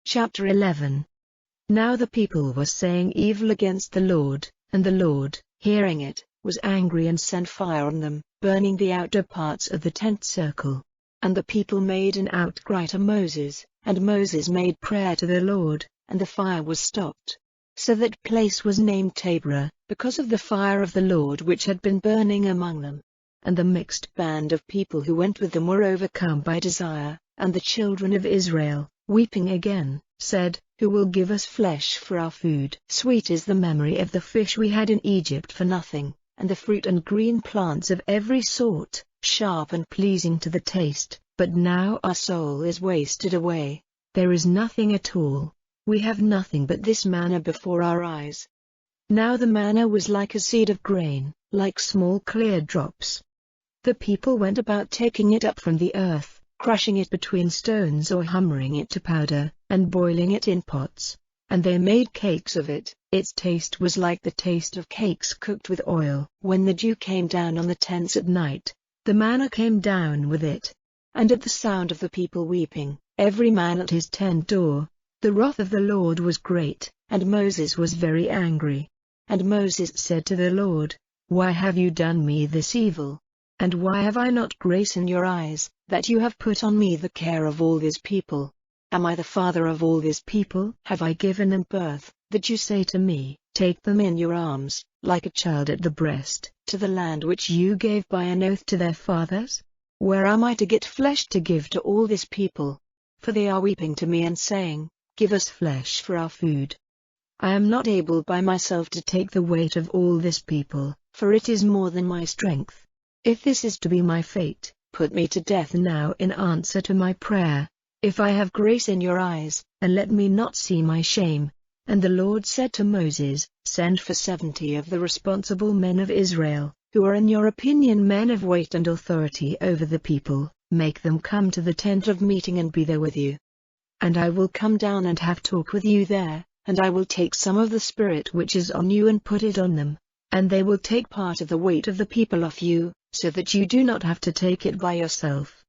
Chapter 11. Now the people were saying evil against the Lord, and the Lord, hearing it, was angry and sent fire on them, burning the outer parts of the tent circle. And the people made an outcry to Moses, and Moses made prayer to the Lord, and the fire was stopped. So that place was named Taberah, because of the fire of the Lord which had been burning among them. And the mixed band of people who went with them were overcome by desire, and the children of Israel, weeping again, said, Who will give us flesh for our food? Sweet is the memory of the fish we had in Egypt for nothing, and the fruit and green plants of every sort, sharp and pleasing to the taste, but now our soul is wasted away. There is nothing at all. We have nothing but this manna before our eyes. Now the manna was like a seed of grain, like small clear drops. The people went about taking it up from the earth, crushing it between stones or hammering it to powder, and boiling it in pots. And they made cakes of it. Its taste was like the taste of cakes cooked with oil. When the dew came down on the tents at night, the manna came down with it. And at the sound of the people weeping, every man at his tent door, the wrath of the Lord was great, and Moses was very angry. And Moses said to the Lord, Why have you done me this evil? And why have I not grace in your eyes, that you have put on me the care of all this people? Am I the father of all this people? Have I given them birth, that you say to me, Take them in your arms, like a child at the breast, to the land which you gave by an oath to their fathers? Where am I to get flesh to give to all this people? For they are weeping to me and saying, Give us flesh for our food. I am not able by myself to take the weight of all this people, for it is more than my strength. If this is to be my fate, put me to death now in answer to my prayer, if I have grace in your eyes, and let me not see my shame. And the Lord said to Moses, Send for 70 of the responsible men of Israel, who are in your opinion men of weight and authority over the people, make them come to the tent of meeting and be there with you. And I will come down and have talk with you there, and I will take some of the Spirit which is on you and put it on them, and they will take part of the weight of the people off you, so that you do not have to take it by yourself.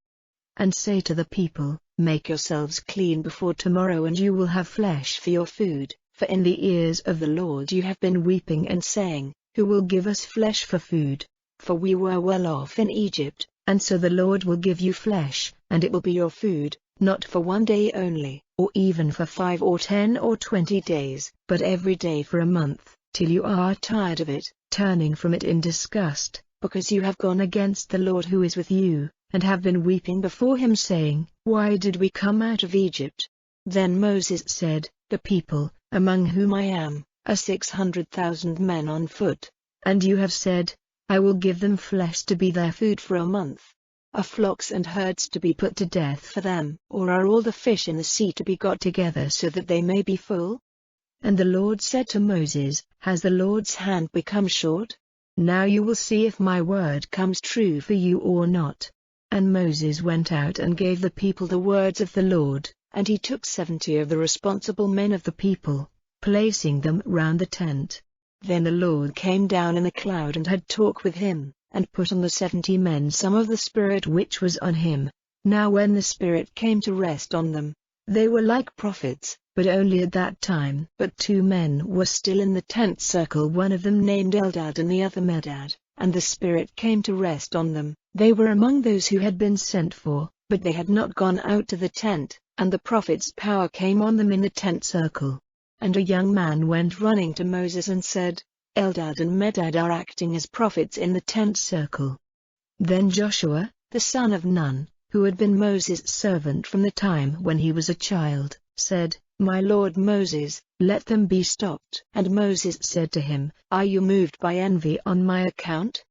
And say to the people, Make yourselves clean before tomorrow and you will have flesh for your food, for in the ears of the Lord you have been weeping and saying, Who will give us flesh for food? For we were well off in Egypt, and so the Lord will give you flesh, and it will be your food, not for one day only, or even for 5 or 10 or 20 days, but every day for a month, till you are tired of it, turning from it in disgust, because you have gone against the Lord who is with you, and have been weeping before him saying, Why did we come out of Egypt? Then Moses said, The people, among whom I am, are 600,000 men on foot. And you have said, I will give them flesh to be their food for a month. Are flocks and herds to be put to death for them? Or are all the fish in the sea to be got together so that they may be full? And the Lord said to Moses, Has the Lord's hand become short? Now you will see if my word comes true for you or not. And Moses went out and gave the people the words of the Lord, and he took 70 of the responsible men of the people, placing them round the tent. Then the Lord came down in a cloud and had talk with him, and put on the 70 men some of the Spirit which was on him. Now when the Spirit came to rest on them, they were like prophets, but only at that time. But 2 men were still in the tent circle, one of them named Eldad and the other Medad, and the Spirit came to rest on them. They were among those who had been sent for, but they had not gone out to the tent, and the prophet's power came on them in the tent circle. And a young man went running to Moses and said, Eldad and Medad are acting as prophets in the tent circle. Then Joshua, the son of Nun, who had been Moses' servant from the time when he was a child, said, My lord Moses, let them be stopped. And Moses said to him, Are you moved by envy on my account?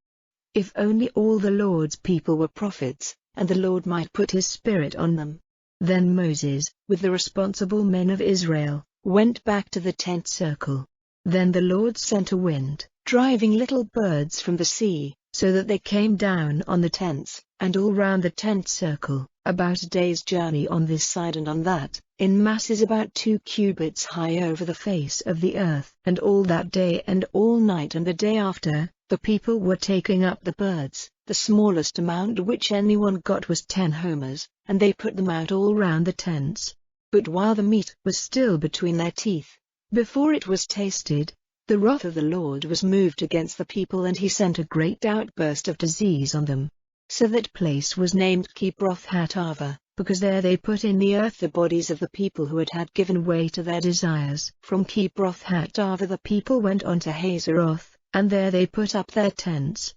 If only all the Lord's people were prophets, and the Lord might put his Spirit on them. Then Moses, with the responsible men of Israel, went back to the tent circle. Then the Lord sent a wind, driving little birds from the sea, so that they came down on the tents, and all round the tent circle, about a day's journey on this side and on that, in masses about 2 cubits high over the face of the earth. And all that day and all night and the day after, the people were taking up the birds. The smallest amount which anyone got was 10 homers, and they put them out all round the tents. But while the meat was still between their teeth, before it was tasted, the wrath of the Lord was moved against the people, and he sent a great outburst of disease on them. So that place was named Kibroth-Hattaavah, because there they put in the earth the bodies of the people who had given way to their desires. From Kibroth-Hattaavah the people went on to Hazeroth, and there they put up their tents.